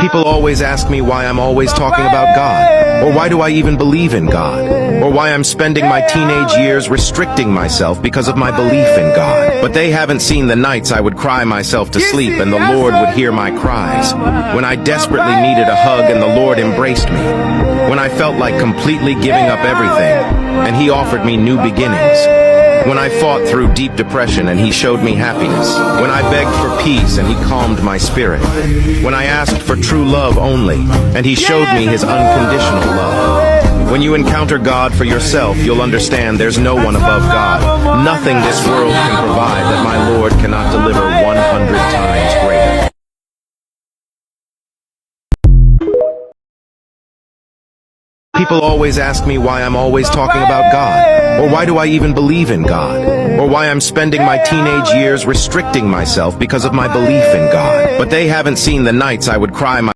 People always ask me why I'm always talking about God, or why do I even believe in God, or why I'm spending my teenage years restricting myself because of my belief in God. But they haven't seen the nights I would cry myself to sleep and the Lord would hear my cries, when I desperately needed a hug and the Lord embraced me, when I felt like completely giving up everything, and He offered me new beginnings. When I fought through deep depression and He showed me happiness. When I begged for peace and He calmed my spirit. When I asked for true love only and He showed me His unconditional love. When you encounter God for yourself, you'll understand there's no one above God. Nothing this world can provide that my Lord cannot deliver 100 times greater. People always ask me why I'm always talking about God, or why do I even believe in God, or why I'm spending my teenage years restricting myself because of my belief in God. But they haven't seen the nights I would cry